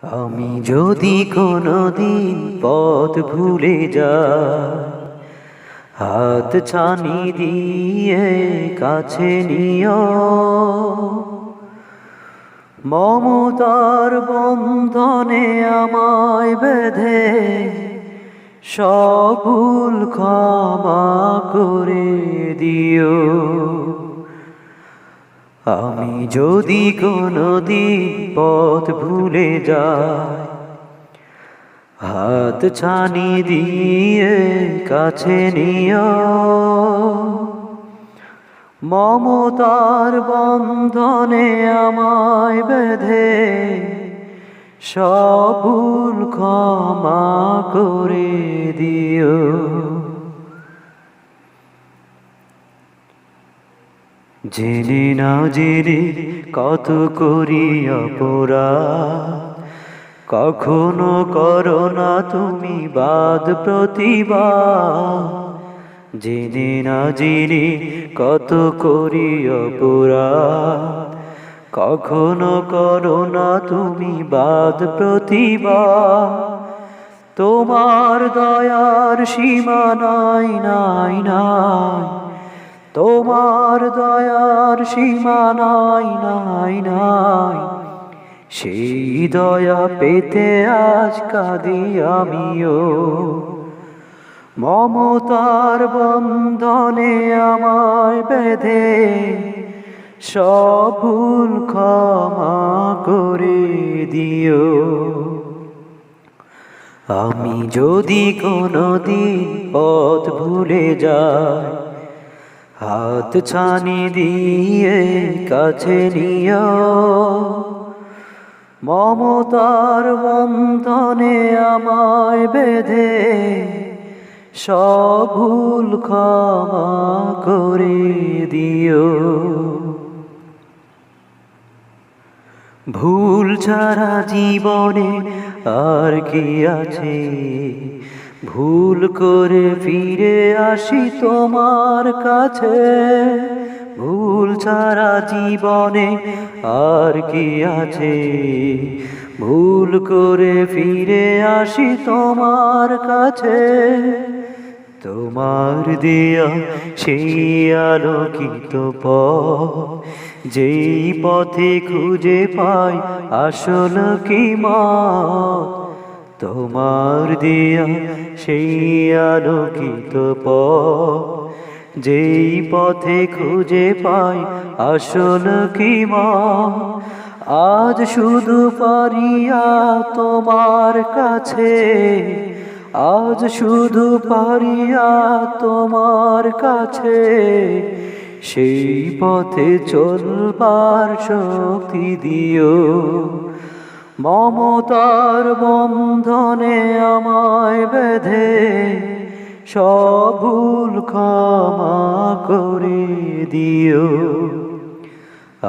আমি যদি কোনদিন পথ ভুলে যাই, হাত ছানি দিয়ে কাছে নিও, মমতার বন্ধনে আমায় বেঁধে সব ভুল ক্ষমা করে দিও। আমি যদি কোনদিন পথ ভুলে যাই, হাত ছানি দিয়ে কাছে নিও, মমতার বন্ধনে আমায় বেঁধে সব ভুল ক্ষমা করে দিও। জেনে না জেনে কত করি অপরাধ, কখনো করো না তুমি বাদ প্রতিবাদ। জেনে না জেনে কত করি অপরাধ, কখনো করো না তুমি বাদ প্রতিবাদ। তোমার দয়ার সীমা নাই নাই নাই, তোমার দয়ার সীমা নাই নাই নাই। সেই দয়া পেতে আজ কাঁদি আমিও, মমতার বন্ধনে আমায় বেঁধে সব ভুল ক্ষমা করে দিও। আমি যদি কোনদিন পথ ভুলে যাই, হাত ছানি দিয়ে কাছে নিও, মমতার বন্ধনে আমায় বেঁধে সব ভুল ক্ষমা করে দিও। ভুল ছাড়া জীবনে আর কি আছে, ভুল করে ফিরে আসি তোমার কাছে। ভুল ছাড়া জীবনে আর কি আছে, ভুল করে ফিরে আসি তোমার কাছে। তোমার দেয়া সেই আলোকিত পথ, যেই পথে খুঁজে পাই আসল কি মত। তোমার দেয়া সেই আলোকিত পথ, যেই পথে খুঁজে পাই আসল কি মত। আজ শুধু পারিয়া তোমার কাছে, আজ শুধু পারিয়া তোমার কাছে, সেই পথে চলবার শক্তি দিও। মমতার বন্ধনে আমায় বেঁধে সব ভুল ক্ষমা করে দিও।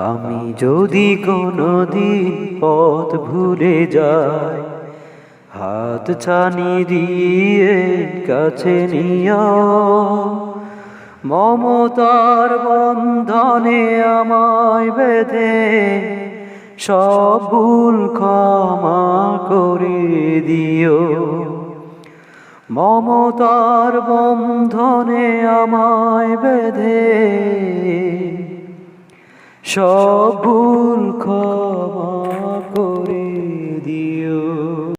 আমি যদি কোনদিন পথ ভুলে যাই, হাত ছানি দিয়ে কাছে নিও, মমতার বন্ধনে আমায় বেঁধে সব ভুল ক্ষমা করে দিও। মমতার বন্ধনে আমায় বেঁধে সব ভুল ক্ষমা